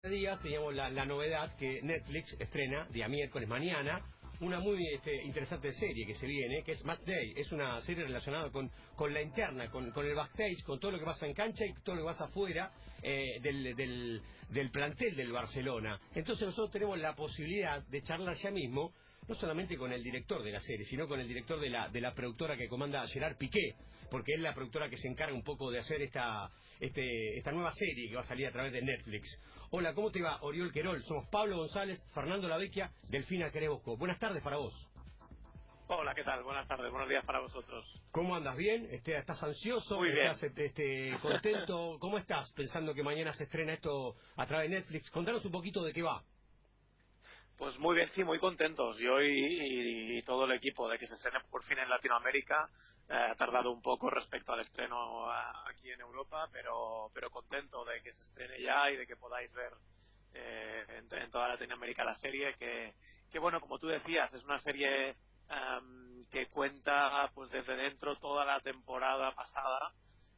días teníamos la novedad que Netflix estrena día miércoles mañana una muy interesante serie que se viene, que es Match Day. Es una serie relacionada con la interna, con el backstage, con todo lo que pasa en cancha y todo lo que pasa afuera del plantel del Barcelona. Entonces nosotros tenemos la posibilidad de charlar ya mismo, no solamente con el director de la serie, sino con el director de la productora que comanda, Gerard Piqué, porque es la productora que se encarga un poco de hacer esta nueva serie que va a salir a través de Netflix. Hola, ¿cómo te va? Oriol Querol, somos Pablo González, Fernando Lavecchia, Delfina Querebosco. Buenas tardes para vos. Hola, ¿qué tal? Buenas tardes, buenos días para vosotros. ¿Cómo andas? ¿Bien? ¿Estás ansioso? Muy bien. ¿Estás contento? ¿Cómo estás pensando que mañana se estrena esto a través de Netflix? Contanos un poquito de qué va. Pues muy bien, sí, muy contentos. Yo y todo el equipo de que se estrene por fin en Latinoamérica. Ha tardado un poco respecto al estreno aquí en Europa, pero contento de que se estrene ya y de que podáis ver en toda Latinoamérica la serie, que bueno, como tú decías, es una serie que cuenta pues desde dentro toda la temporada pasada,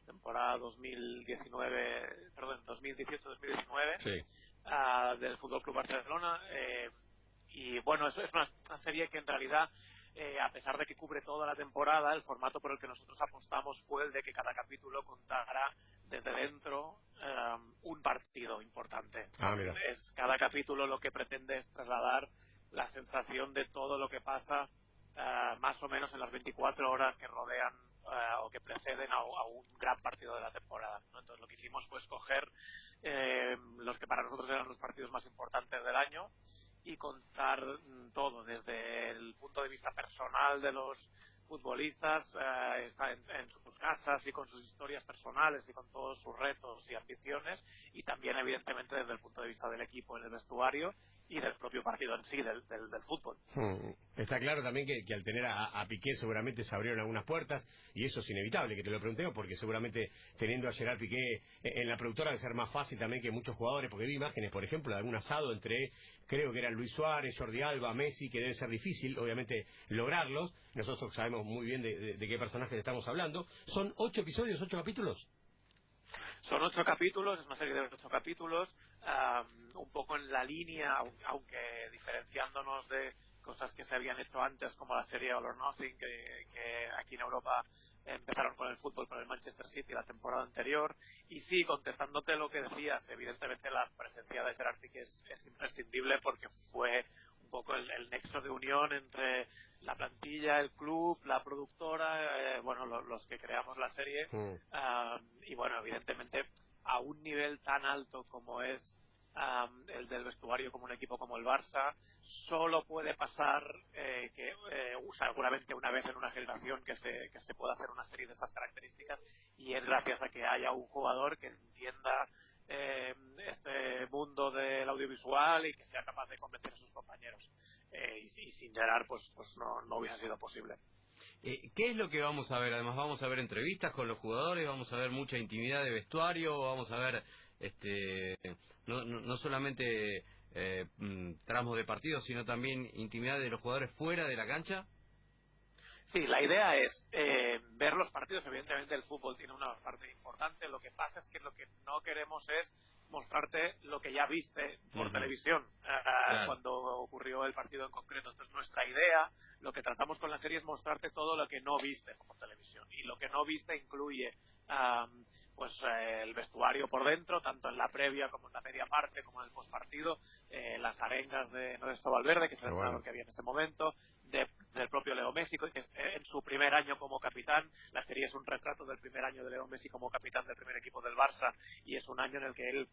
temporada 2018-2019, Sí. del Fútbol Club Barcelona. Y bueno, eso es una serie que en realidad, a pesar de que cubre toda la temporada, el formato por el que nosotros apostamos fue el de que cada capítulo contara desde dentro un partido importante. Ah, mira. Cada capítulo lo que pretende es trasladar la sensación de todo lo que pasa más o menos en las 24 horas que rodean o que preceden a un gran partido de la temporada, ¿no? Entonces lo que hicimos fue escoger los que para nosotros eran los partidos más importantes del año y contar todo desde el punto de vista personal de los futbolistas, está en sus casas y con sus historias personales y con todos sus retos y ambiciones, y también evidentemente desde el punto de vista del equipo en el vestuario y del propio partido en sí, del fútbol. Está claro también que al tener a Piqué seguramente se abrieron algunas puertas, y eso es inevitable que te lo preguntemos, porque seguramente teniendo a Gerard Piqué en la productora debe ser más fácil también que muchos jugadores, porque vi imágenes, por ejemplo, de algún asado entre, creo que eran Luis Suárez, Jordi Alba, Messi, que debe ser difícil, obviamente, lograrlos. Nosotros sabemos muy bien de qué personajes estamos hablando. ¿Son 8 episodios, 8 capítulos? Son 8 capítulos, es una serie de 8 capítulos, un poco en la línea, aunque diferenciándonos de cosas que se habían hecho antes, como la serie All or Nothing, que aquí en Europa empezaron con el fútbol, con el Manchester City la temporada anterior. Y sí, contestándote lo que decías, evidentemente la presencia de Gerard Piqué es imprescindible, porque fue un poco el nexo de unión entre la plantilla, el club, la productora, bueno, los que creamos la serie. Y bueno, evidentemente a un nivel tan alto como es el del vestuario, como un equipo como el Barça, solo puede pasar seguramente una vez en una generación que se pueda hacer una serie de estas características, y es gracias a que haya un jugador que entienda este mundo del audiovisual y que sea capaz de convencer a sus compañeros, y sin Gerard pues no hubiese sido posible. ¿Qué es lo que vamos a ver? Además, vamos a ver entrevistas con los jugadores, vamos a ver mucha intimidad de vestuario, vamos a ver no solamente tramos de partido, sino también intimidad de los jugadores fuera de la cancha. Sí, la idea es ver los partidos. Evidentemente el fútbol tiene una parte importante. Lo que pasa es que lo que no queremos es mostrarte lo que ya viste por televisión cuando ocurrió el partido en concreto. Entonces nuestra idea, lo que tratamos con la serie, es mostrarte todo lo que no viste por televisión. Y lo que no viste incluye el vestuario por dentro, tanto en la previa como en la media parte, como en el postpartido, las arengas de Ernesto Valverde, que es el entrenador que había en ese momento, del propio Leo Messi, que es en su primer año como capitán. La serie es un retrato del primer año de Leo Messi como capitán del primer equipo del Barça, y es un año en el que él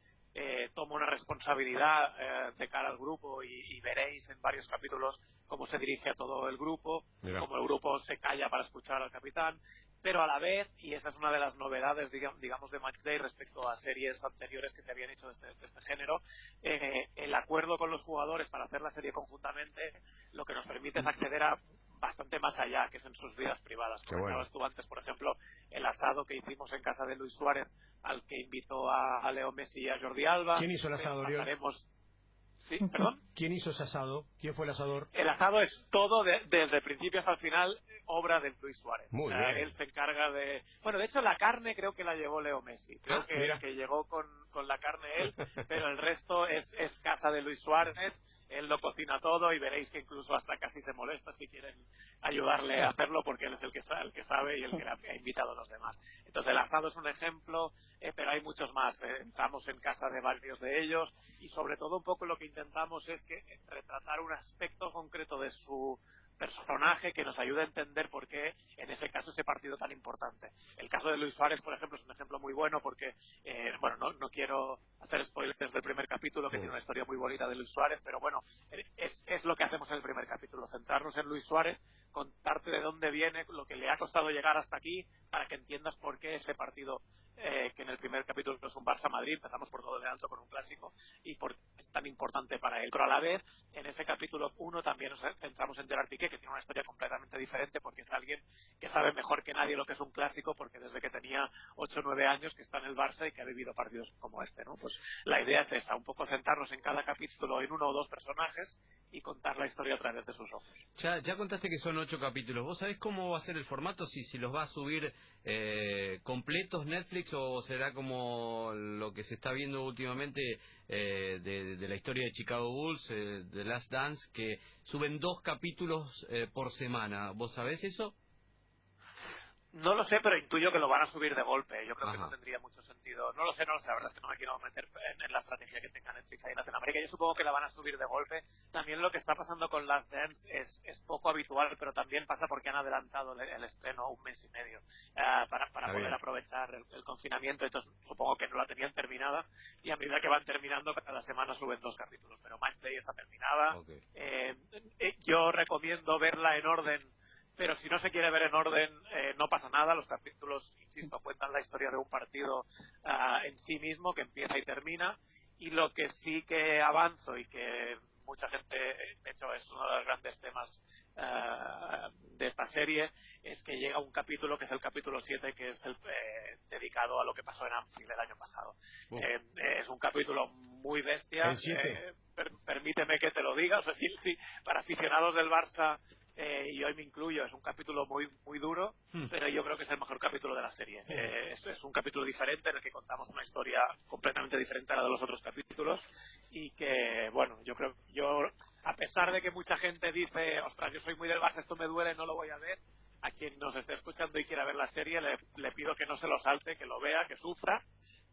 toma una responsabilidad de cara al grupo, y veréis en varios capítulos cómo se dirige a todo el grupo, cómo el grupo se calla para escuchar al capitán, pero a la vez, y esa es una de las novedades digamos de Match Day respecto a series anteriores que se habían hecho de este género, el acuerdo con los jugadores para hacer la serie conjuntamente lo que nos permite es acceder a bastante más allá, que es en sus vidas privadas. Comentabas tú antes, por ejemplo, el asado que hicimos en casa de Luis Suárez, al que invitó a Leo Messi y a Jordi Alba. ¿Quién hizo el asado, Oriol? Sí, perdón. ¿Quién hizo ese asado? ¿Quién fue el asador? El asado es todo, desde el principio hasta el final, obra de Luis Suárez. Muy bien. Él se encarga de... Bueno, de hecho, la carne creo que la llevó Leo Messi. Creo que llegó con la carne él, pero el resto es casa de Luis Suárez. Él lo cocina todo y veréis que incluso hasta casi se molesta si quieren ayudarle a hacerlo, porque él es el que sabe y el que ha invitado a los demás. Entonces el asado es un ejemplo, pero hay muchos más. Estamos en casa de varios de ellos y sobre todo un poco lo que intentamos es que retratar un aspecto concreto de su personaje que nos ayude a entender por qué en ese caso ese partido tan importante. El caso de Luis Suárez, por ejemplo, es un ejemplo muy bueno porque, bueno, no quiero hacer spoilers del primer capítulo, que tiene una historia muy bonita de Luis Suárez, pero bueno, es lo que hacemos en el primer capítulo, centrarnos en Luis Suárez, contarte de dónde viene, lo que le ha costado llegar hasta aquí, para que entiendas por qué ese partido, que en el primer capítulo es un Barça-Madrid, empezamos por todo de alto con un clásico, y por qué es tan importante para él. Pero a la vez, en ese capítulo 1 también nos centramos en Gerard Piqué, que tiene una historia completamente diferente, porque es alguien que sabe mejor que nadie lo que es un clásico, porque desde que tenía 8 o 9 años que está en el Barça y que ha vivido partidos como este, ¿no? Pues la idea es esa, un poco centrarnos en cada capítulo en uno o dos personajes y contar la historia a través de sus ojos. Ya contaste que son 8 capítulos. ¿Vos sabés cómo va a ser el formato? Si los va a subir completos Netflix, o será como lo que se está viendo últimamente de la historia de Chicago Bulls, The Last Dance, que suben 2 capítulos por semana. ¿Vos sabés eso? No lo sé, pero intuyo que lo van a subir de golpe. Yo creo que Ajá. no tendría mucho sentido. No lo sé, la verdad es que no me quiero meter en la estrategia que tenga Netflix ahí en Latinoamérica. Yo supongo que la van a subir de golpe. También lo que está pasando con Last Dance es poco habitual, pero también pasa porque han adelantado el estreno un mes y medio para poder aprovechar el confinamiento. Entonces supongo que no la tenían terminada y a medida que van terminando cada semana suben 2 capítulos. Pero Match Day está terminada. Okay. Yo recomiendo verla en orden. Pero si no se quiere ver en orden, no pasa nada. Los capítulos, insisto, cuentan la historia de un partido en sí mismo, que empieza y termina. Y lo que sí que avanzo y que mucha gente, de hecho, es uno de los grandes temas de esta serie, es que llega un capítulo que es el capítulo 7, que es el dedicado a lo que pasó en Anfield el año pasado. Es un capítulo muy bestia. Permíteme que te lo diga. O sea, sí, para aficionados del Barça, y hoy me incluyo, es un capítulo muy duro, pero yo creo que es el mejor capítulo de la serie. Es un capítulo diferente en el que contamos una historia completamente diferente a la de los otros capítulos y que, bueno, yo creo, a pesar de que mucha gente dice, ostras, yo soy muy del Barça, esto me duele, no lo voy a ver, a quien nos esté escuchando y quiera ver la serie le pido que no se lo salte, que lo vea, que sufra,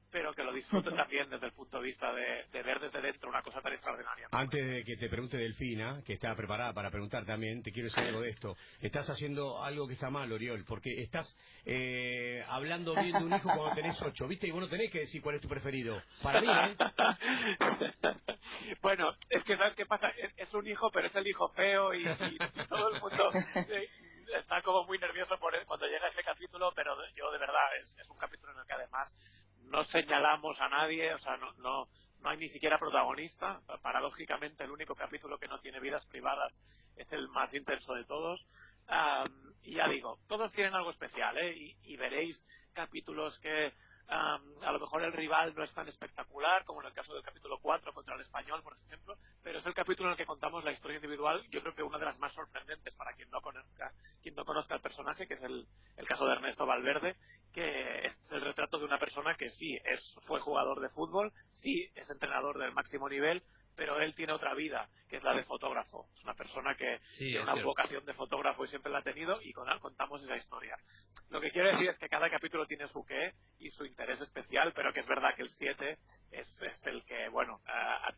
pero que lo disfruten también desde el punto de vista de ver desde dentro una cosa tan extraordinaria. Antes de que te pregunte Delfina, que está preparada para preguntar también, te quiero decir algo de esto. Estás haciendo algo que está mal, Oriol, porque estás hablando bien de un hijo cuando tenés 8, ¿viste? Y vos no tenés que decir cuál es tu preferido. Para mí, Bueno, es que ¿sabes qué pasa? Es un hijo, pero es el hijo feo y todo el mundo está como muy nervioso por él cuando llega ese capítulo, pero yo de verdad es un capítulo en el que además no señalamos a nadie, o sea, no hay ni siquiera protagonista. Paradójicamente, el único capítulo que no tiene vidas privadas es el más intenso de todos. Y ya digo, todos tienen algo especial, y veréis capítulos que a lo mejor el rival no es tan espectacular como en el caso del capítulo 4 contra el Español, por ejemplo, pero es el capítulo en el que contamos la historia individual, yo creo que una de las más sorprendentes para quien no conozca el personaje, que es el caso de Ernesto Valverde, que es el retrato de una persona que sí fue jugador de fútbol, sí es entrenador del máximo nivel, pero él tiene otra vida, que es la de fotógrafo. Es una persona que tiene una vocación de fotógrafo y siempre la ha tenido, y con él contamos esa historia. Lo que quiero decir es que cada capítulo tiene su qué y su interés especial, pero que es verdad que el 7 es el que, bueno,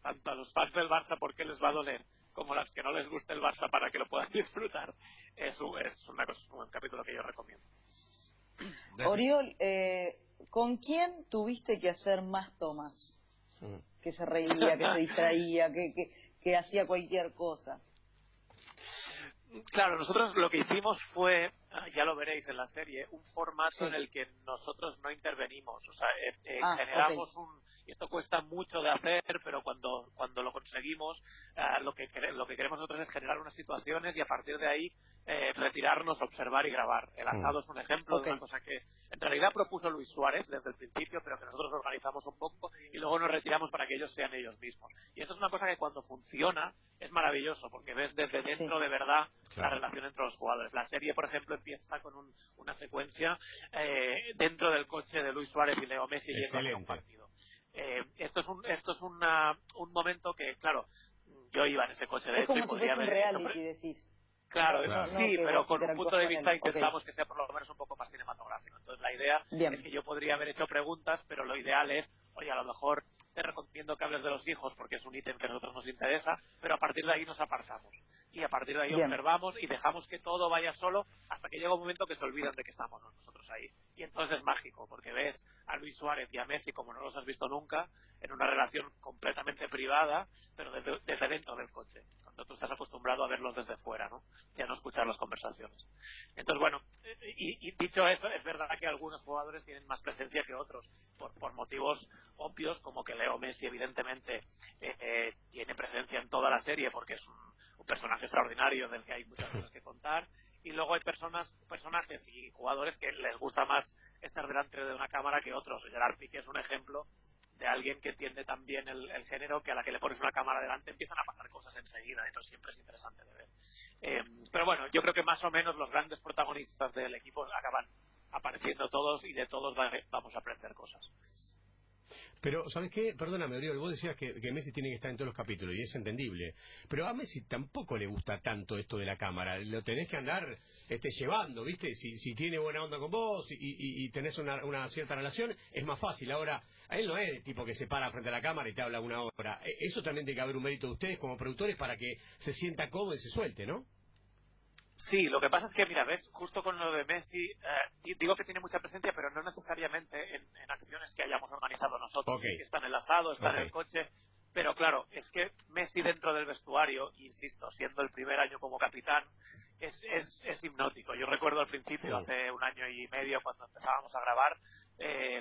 tanto a los fans del Barça, porque les va a doler, como a los que no les guste el Barça para que lo puedan disfrutar, es un capítulo que yo recomiendo. Oriol, ¿con quién tuviste que hacer más tomas? Que se reía, que se distraía, que hacía cualquier cosa. Claro, nosotros lo que hicimos fue, ya lo veréis en la serie, un formato en el que nosotros no intervenimos. O sea, generamos y esto cuesta mucho de hacer, pero cuando lo conseguimos, lo que queremos nosotros es generar unas situaciones y a partir de ahí retirarnos, observar y grabar. El asado es un ejemplo de una cosa que en realidad propuso Luis Suárez desde el principio, pero que nosotros organizamos un poco y luego nos retiramos para que ellos sean ellos mismos. Y esto es una cosa que cuando funciona es maravilloso, porque ves desde dentro de verdad la relación entre los jugadores. La serie, por ejemplo, empieza con una secuencia dentro del coche de Luis Suárez y Leo Messi yendo hacia un partido. Esto es un momento que, claro, yo iba en ese coche de hecho y podría haber... reality, decís. Claro, sí, pero con un punto de vista intentamos que sea por lo menos un poco más cinematográfico. Entonces la idea es que yo podría haber hecho preguntas, pero lo ideal es, oye, a lo mejor te recomiendo que hables de los hijos porque es un ítem que a nosotros nos interesa, pero a partir de ahí nos apartamos. Y a partir de ahí observamos y dejamos que todo vaya solo hasta que llega un momento que se olvidan de que estamos nosotros ahí. Y entonces es mágico, porque ves a Luis Suárez y a Messi como no los has visto nunca, en una relación completamente privada, pero desde dentro del coche, cuando tú estás acostumbrado a verlos desde fuera, ¿no? Y a no escuchar las conversaciones. Entonces, bueno, y dicho eso, es verdad que algunos jugadores tienen más presencia que otros, por motivos obvios, como que Leo Messi evidentemente tiene presencia en toda la serie, porque es un personaje extraordinario del que hay muchas cosas que contar, y luego hay personajes y jugadores que les gusta más estar delante de una cámara que otros. Gerard Piqué es un ejemplo de alguien que entiende también el género, que a la que le pones una cámara delante empiezan a pasar cosas enseguida. Esto siempre es interesante de ver. Pero bueno, yo creo que más o menos los grandes protagonistas del equipo acaban apareciendo todos y de todos vamos a aprender cosas. Pero, ¿sabes qué? Perdóname, Oriol, vos decías que Messi tiene que estar en todos los capítulos, y es entendible. Pero a Messi tampoco le gusta tanto esto de la cámara. Lo tenés que andar llevando, ¿viste? Si tiene buena onda con vos y tenés una cierta relación, es más fácil. Ahora, a él no es el tipo que se para frente a la cámara y te habla una hora. Eso también tiene que haber un mérito de ustedes como productores para que se sienta cómodo y se suelte, ¿no? Sí, lo que pasa es que, mira, ves, justo con lo de Messi, digo que tiene mucha presencia, pero no necesariamente en acciones que hayamos organizado nosotros. Está en el asado, está en el coche, pero claro, es que Messi dentro del vestuario, insisto, siendo el primer año como capitán, es hipnótico. Yo recuerdo al principio, hace un año y medio, cuando empezábamos a grabar,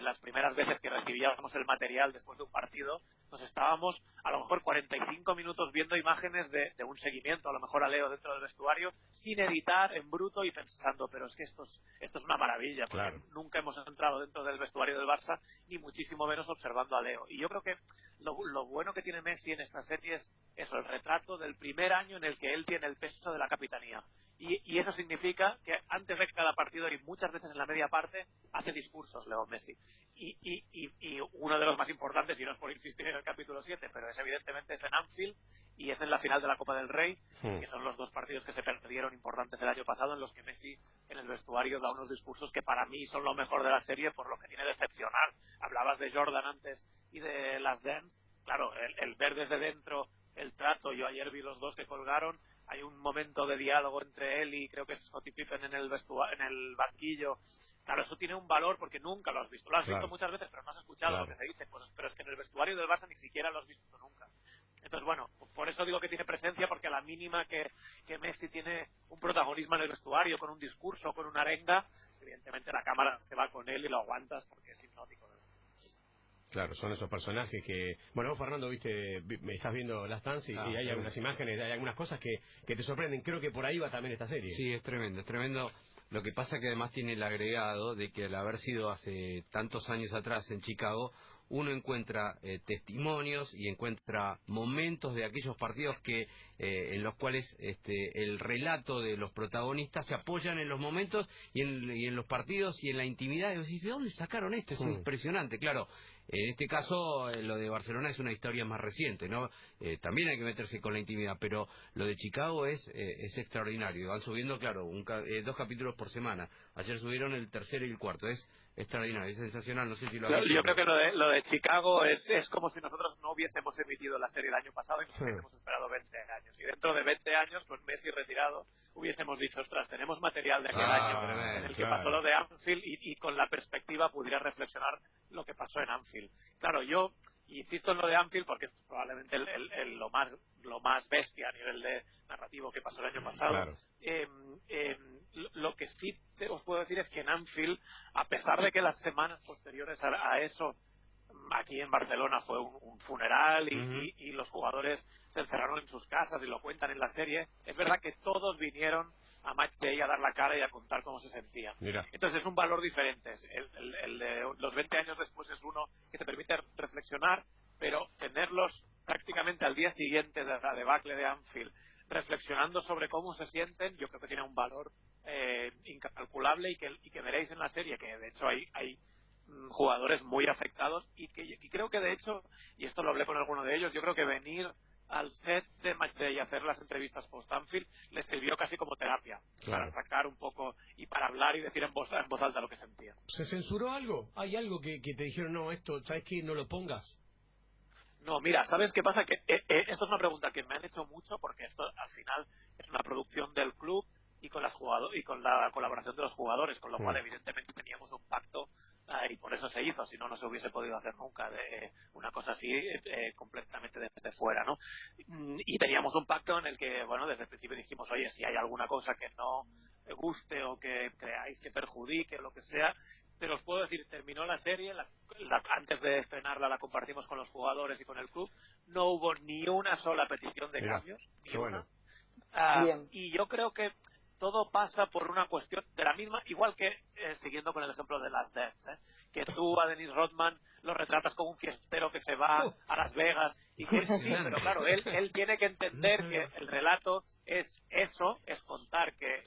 las primeras veces que recibíamos el material después de un partido, nos estábamos a lo mejor 45 minutos viendo imágenes de un seguimiento, a lo mejor a Leo dentro del vestuario, sin editar, en bruto, y pensando, pero es que esto es una maravilla, porque nunca hemos entrado dentro del vestuario del Barça, ni muchísimo menos observando a Leo. Y yo creo que lo bueno que tiene Messi en esta serie es eso, el retrato del primer año en el que él tiene el peso de la capitanía. Y eso significa que antes de cada partido y muchas veces en la media parte hace discursos Leo Messi. Y uno de los más importantes, y no es por insistir en el capítulo 7, pero evidentemente es en Anfield y es en la final de la Copa del Rey, que son los dos partidos que se perdieron importantes el año pasado, en los que Messi en el vestuario da unos discursos que para mí son lo mejor de la serie por lo que tiene de excepcional. Hablabas de Jordan antes y de Last Dance. Claro, el ver desde dentro el trato, yo ayer vi los dos que colgaron. Hay un momento de diálogo entre él y creo que es Scottie Pippen en el banquillo. Claro, eso tiene un valor porque nunca lo has visto. Lo has visto muchas veces, pero no has escuchado lo que se dice. Pues, pero es que en el vestuario del Barça ni siquiera lo has visto nunca. Entonces, bueno, por eso digo que tiene presencia, porque a la mínima que Messi tiene un protagonismo en el vestuario, con un discurso, con una arenga, evidentemente la cámara se va con él y lo aguantas porque es hipnótico. Claro, son esos personajes que... Bueno, vos, Fernando, me estás viendo Last Dance y hay algunas imágenes, hay algunas cosas que te sorprenden. Creo que por ahí va también esta serie. Sí, es tremendo, es tremendo. Lo que pasa que además tiene el agregado de que al haber sido hace tantos años atrás en Chicago, uno encuentra testimonios y encuentra momentos de aquellos partidos que en los cuales el relato de los protagonistas se apoyan en los momentos y en los partidos y en la intimidad. Y vos decís, ¿de dónde sacaron esto? Es impresionante, claro. En este caso, lo de Barcelona es una historia más reciente, ¿no? También hay que meterse con la intimidad, pero lo de Chicago es extraordinario. Van subiendo, claro, 2 capítulos por semana. Ayer subieron el tercero y el cuarto. Es extraordinario, es sensacional. No sé si lo has visto. Yo creo que lo de Chicago es como si nosotros no hubiésemos emitido la serie el año pasado y nos hubiésemos esperado 20 años. Y dentro de 20 años, pues Messi retirado, hubiésemos dicho, ostras, tenemos material de aquel año en el que pasó lo de Anfield y con la perspectiva pudiera reflexionar lo que pasó en Anfield. Claro, yo insisto en lo de Anfield porque es probablemente lo más bestia a nivel de narrativo que pasó el año pasado. Claro. Lo que sí os puedo decir es que en Anfield, a pesar de que las semanas posteriores a eso aquí en Barcelona fue un funeral y los jugadores se encerraron en sus casas y lo cuentan en la serie. Es verdad que todos vinieron a Matchday a dar la cara y a contar cómo se sentían. Mira. Entonces es un valor diferente. El de los 20 años después es uno que te permite reflexionar, pero tenerlos prácticamente al día siguiente de la debacle de Anfield reflexionando sobre cómo se sienten, yo creo que tiene un valor incalculable y que veréis en la serie que de hecho hay jugadores muy afectados y creo que de hecho, y esto lo hablé con alguno de ellos, yo creo que venir al set de Matchday y hacer las entrevistas post-Anfield les sirvió casi como terapia, claro, para sacar un poco y para hablar y decir en voz alta lo que sentían. ¿Se censuró algo? ¿Hay algo que te dijeron, no, esto, ¿sabes qué? No lo pongas? No, mira, ¿sabes qué pasa? Que esto es una pregunta que me han hecho mucho porque esto al final es una producción del club y con la colaboración de los jugadores, con lo cual evidentemente teníamos un pacto y por eso se hizo, si no, no se hubiese podido hacer nunca de una cosa así completamente desde fuera, ¿no? Y teníamos un pacto en el que, bueno, desde el principio dijimos, oye, si hay alguna cosa que no guste o que creáis que perjudique, lo que sea, pero os puedo decir, terminó la serie, antes de estrenarla la compartimos con los jugadores y con el club, no hubo ni una sola petición de cambios, ni una. Y yo creo que todo pasa por una cuestión de la misma, igual que siguiendo con el ejemplo de Last Dance, que tú a Dennis Rodman lo retratas como un fiestero que se va a Las Vegas y que sí, pero claro, él tiene que entender que el relato es eso, es contar que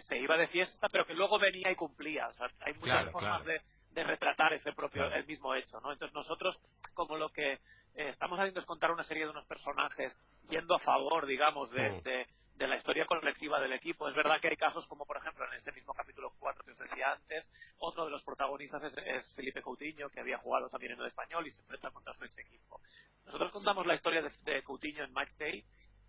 se iba de fiesta, pero que luego venía y cumplía. O sea, hay muchas formas de retratar el mismo hecho, ¿no? Entonces nosotros, como lo que estamos haciendo es contar una serie de unos personajes yendo a favor, digamos, de la historia colectiva del equipo. Es verdad que hay casos como, por ejemplo, en este mismo capítulo 4 que os decía antes, otro de los protagonistas es Felipe Coutinho, que había jugado también en el Español y se enfrenta contra su ex equipo. Nosotros contamos la historia de Coutinho en Matchday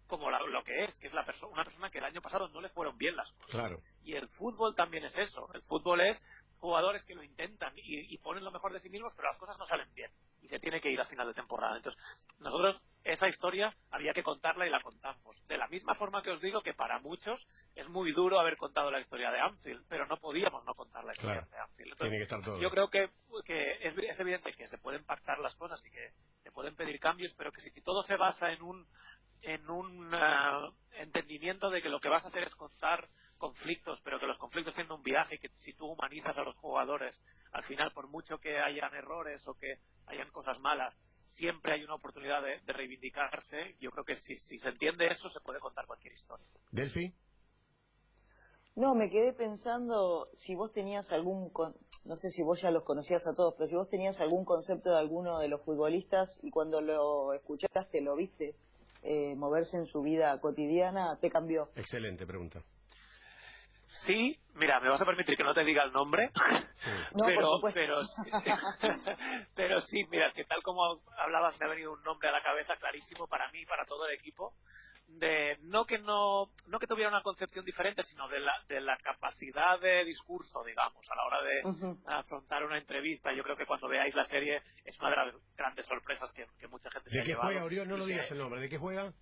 como lo que es una persona que el año pasado no le fueron bien las cosas. Claro. Y el fútbol también es eso. El fútbol es jugadores que lo intentan y ponen lo mejor de sí mismos, pero las cosas no salen bien y se tiene que ir a final de temporada. Entonces, nosotros esa historia había que contarla y la contamos. De la misma forma que os digo que para muchos es muy duro haber contado la historia de Anfield, pero no podíamos no contar la historia de Anfield. Entonces, tiene que estar todo. Yo creo que es evidente que se pueden pactar las cosas y que se pueden pedir cambios, pero que si todo se basa en un entendimiento de que lo que vas a hacer es contar conflictos, pero que los conflictos siendo un viaje y que si tú humanizas a los jugadores, al final, por mucho que hayan errores o que hayan cosas malas, siempre hay una oportunidad de reivindicarse. Yo creo que si se entiende eso, se puede contar cualquier historia. ¿Delphi? No, me quedé pensando si vos tenías no sé si vos ya los conocías a todos, pero si vos tenías algún concepto de alguno de los futbolistas y cuando lo escuchaste, lo viste moverse en su vida cotidiana, ¿te cambió? Excelente pregunta. Sí, mira, me vas a permitir que no te diga el nombre, no, pero sí, mira, que tal como hablabas me ha venido un nombre a la cabeza clarísimo para mí y para todo el equipo, de no que tuviera una concepción diferente, sino de la capacidad de discurso, digamos, a la hora de afrontar una entrevista. Yo creo que cuando veáis la serie es una de las grandes sorpresas que mucha gente se ha llevado. ¿De qué juega, Oriol? No lo digas el nombre. ¿De qué juega?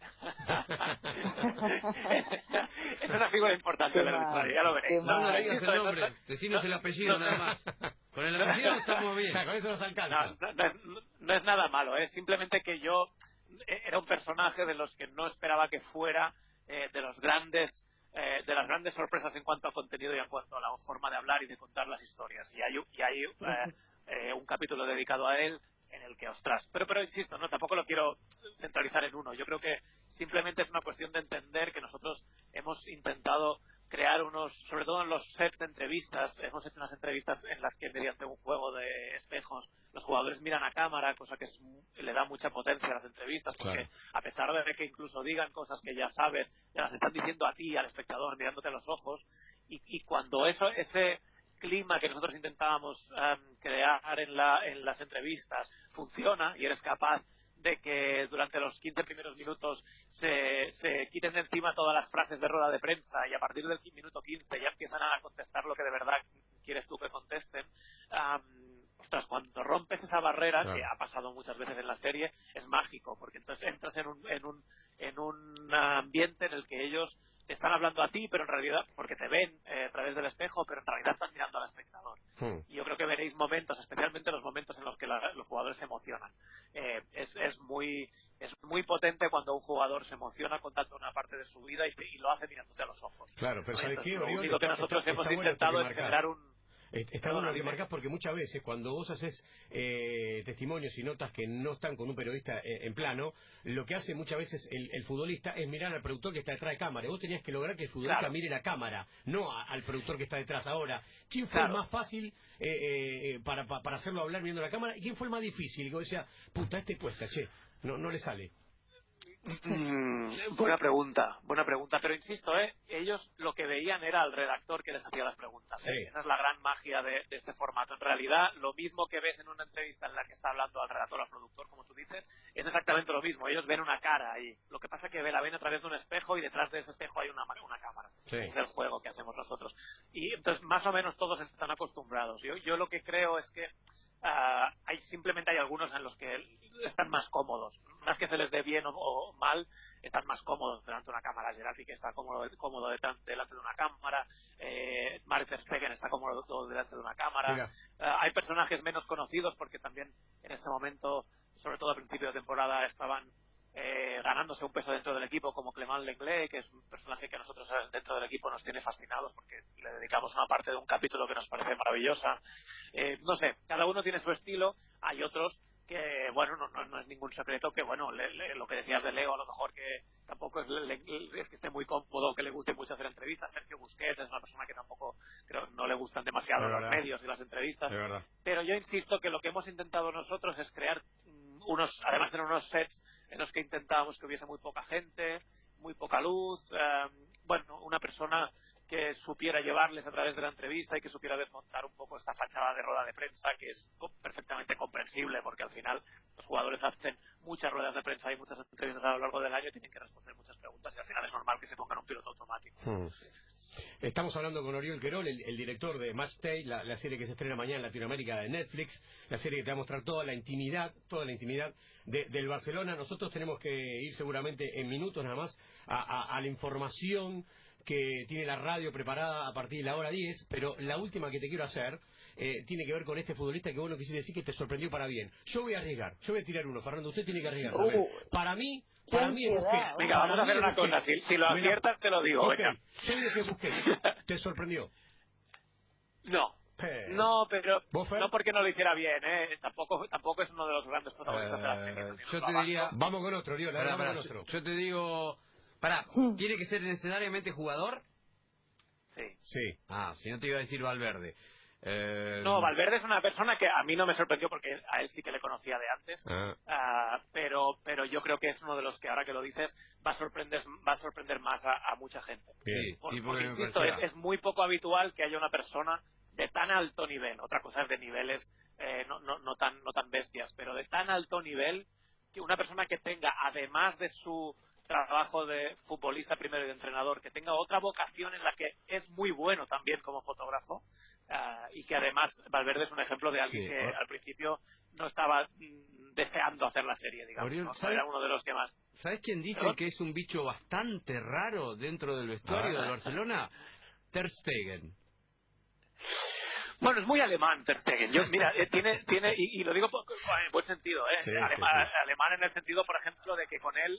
Es una figura importante de la historia, ya lo veréis. No lo digas el nombre, decinos el apellido nada más. Con el apellido estamos bien. Con eso nos alcanza. No es nada malo, es simplemente que yo era un personaje de los que no esperaba que fuera de las grandes sorpresas en cuanto a contenido y en cuanto a la forma de hablar y de contar las historias. Y hay un capítulo dedicado a él en el que, ostras, pero insisto, no, tampoco lo quiero centralizar en uno. Yo creo que simplemente es una cuestión de entender que nosotros hemos intentado crear sobre todo en los sets de entrevistas, hemos hecho unas entrevistas en las que mediante un juego de espejos los jugadores miran a cámara, cosa que le da mucha potencia a las entrevistas, porque a pesar de que incluso digan cosas que ya sabes, ya las están diciendo a ti, al espectador, mirándote a los ojos, y cuando ese clima que nosotros intentábamos crear en las entrevistas funciona y eres capaz de que durante los 15 primeros minutos se quiten de encima todas las frases de rueda de prensa y a partir del minuto 15 ya empiezan a contestar lo que de verdad quieres tú que contesten. Ostras, cuando rompes esa barrera, que ha pasado muchas veces en la serie, es mágico, porque entonces entras en un ambiente en el que ellos están hablando a ti, pero en realidad, porque te ven a través del espejo, pero en realidad están mirando al espectador. Y yo creo que veréis momentos, especialmente los momentos en los que los jugadores se emocionan. Es muy potente cuando un jugador se emociona contando una parte de su vida y lo hace mirándote a los ojos. Claro, pero ¿sabes qué, Lo Oriol? único que nosotros hemos intentado es generar un... Está bueno lo que marcás, porque muchas veces cuando vos haces testimonios y notas que no están con un periodista en plano, lo que hace muchas veces el futbolista es mirar al productor que está detrás de cámara. Vos tenías que lograr que el futbolista mire la cámara, no al productor que está detrás. Ahora, ¿quién fue el más fácil para hacerlo hablar viendo la cámara? ¿Y quién fue el más difícil? Que vos decías, puta, cuesta, che, no le sale. Buena pregunta, pero insisto, ellos lo que veían era al redactor que les hacía las preguntas. Sí. Esa es la gran magia de este formato. En realidad, lo mismo que ves en una entrevista en la que está hablando al redactor o al productor, como tú dices, es exactamente lo mismo. Ellos ven una cara ahí. Lo que pasa es que la ven a través de un espejo y detrás de ese espejo hay una cámara. Sí. Es el juego que hacemos nosotros. Y entonces, más o menos todos están acostumbrados. Yo lo que creo es que simplemente hay algunos en los que están más cómodos, más que se les dé bien o mal, están más cómodos delante de una cámara. Gerardi, que está cómodo delante de una cámara, Mark ter Stegen está cómodo delante de una cámara. Hay personajes menos conocidos porque también en este momento, sobre todo a principio de temporada, estaban ganándose un peso dentro del equipo, como Clément Lenglet, que es un personaje que a nosotros dentro del equipo nos tiene fascinados porque le dedicamos una parte de un capítulo que nos parece maravillosa. No sé, cada uno tiene su estilo. Hay otros que, bueno, no es ningún secreto que, bueno, lo que decías de Leo, a lo mejor que tampoco es que esté muy cómodo, que le guste mucho hacer entrevistas. Sergio Busquets es una persona que tampoco, creo, no le gustan demasiado los medios y las entrevistas. Pero yo insisto que lo que hemos intentado nosotros es crear además de unos sets en los que intentábamos que hubiese muy poca gente, muy poca luz, una persona que supiera llevarles a través de la entrevista y que supiera desmontar un poco esta fachada de rueda de prensa, que es perfectamente comprensible, porque al final los jugadores hacen muchas ruedas de prensa y muchas entrevistas a lo largo del año y tienen que responder muchas preguntas, y al final es normal que se pongan un piloto automático. Estamos hablando con Oriol Querol, el director de Match Day, la serie que se estrena mañana en Latinoamérica de Netflix, la serie que te va a mostrar toda la intimidad del Barcelona. Nosotros tenemos que ir seguramente en minutos nada más a la información que tiene la radio preparada a partir de la hora 10, pero la última que te quiero hacer tiene que ver con este futbolista que vos no quisiste decir que te sorprendió para bien. Yo voy a arriesgar, yo voy a tirar uno, Fernando, usted tiene que arriesgar. Para mí es Busquets. Venga, vamos a hacer una cosa, si lo aciertas te lo digo. Okay. Yo digo que Busquets te sorprendió. No, pero no porque no lo hiciera bien, tampoco es uno de los grandes protagonistas de la serie. Yo te diría, vamos con otro, Oriol, vamos con otro. Yo te digo, ¿tiene que ser necesariamente jugador? Sí. Si no te iba a decir Valverde. No, Valverde es una persona que a mí no me sorprendió porque a él sí que le conocía de antes, pero yo creo que es uno de los que, ahora que lo dices, va a sorprender más a mucha gente. Porque insisto, es muy poco habitual que haya una persona de tan alto nivel. Otra cosa es de niveles no tan bestias, pero de tan alto nivel, que una persona que tenga, además de su trabajo de futbolista primero y de entrenador, que tenga otra vocación en la que es muy bueno también como fotógrafo, y que además Valverde es un ejemplo de alguien que al principio no estaba deseando hacer la serie, digamos. Oriol, era uno de los que más. ¿Sabes quién dice que es un bicho bastante raro dentro del vestuario de Barcelona? Ter Stegen. Bueno, es muy alemán Ter Stegen. Mira, tiene y lo digo en buen sentido, alemán en el sentido, por ejemplo, de que con él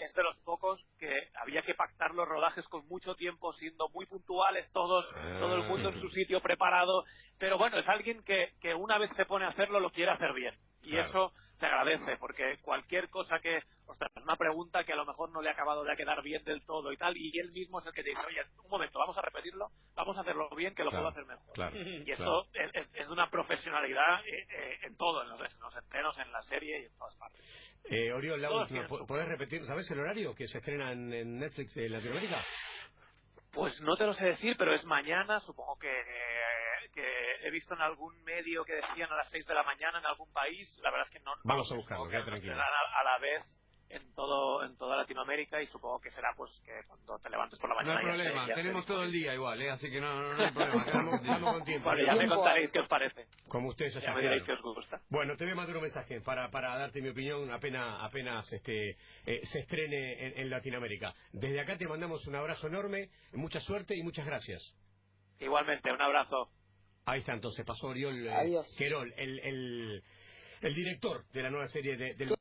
es de los pocos que había que pactar los rodajes con mucho tiempo, siendo muy puntuales todo el mundo en su sitio preparado, pero bueno, es alguien que una vez se pone a hacerlo lo quiere hacer bien. Y eso se agradece, porque cualquier cosa que, es una pregunta que a lo mejor no le ha acabado de quedar bien del todo y tal, y él mismo es el que te dice, oye, un momento, vamos a repetirlo, vamos a hacerlo bien, que lo puedo hacer mejor. Y eso es de una profesionalidad en todo, en los entrenos, en la serie y en todas partes. Oriol, la última, ¿podés repetir, sabes el horario que se estrena en Netflix en Latinoamérica? Pues no te lo sé decir, pero es mañana, supongo que he visto en algún medio que decían a las 6 de la mañana en algún país. La verdad es que no. Vamos a buscarlo, quédate tranquilo. A la vez en toda Latinoamérica, y supongo que será pues que cuando te levantes por la No mañana hay problema, ya esté tenemos todo el disponible. día igual, así que no hay problema. Estamos con tiempo. Bueno, ya me contaréis qué os parece. Como ustedes Ya allá, me diréis claro. si os gusta. Bueno, te voy a mandar un mensaje para darte mi opinión apenas se estrene en Latinoamérica. Desde acá te mandamos un abrazo enorme, mucha suerte y muchas gracias. Igualmente, un abrazo. Ahí está, entonces pasó Oriol Adiós. Querol, el director de la nueva serie del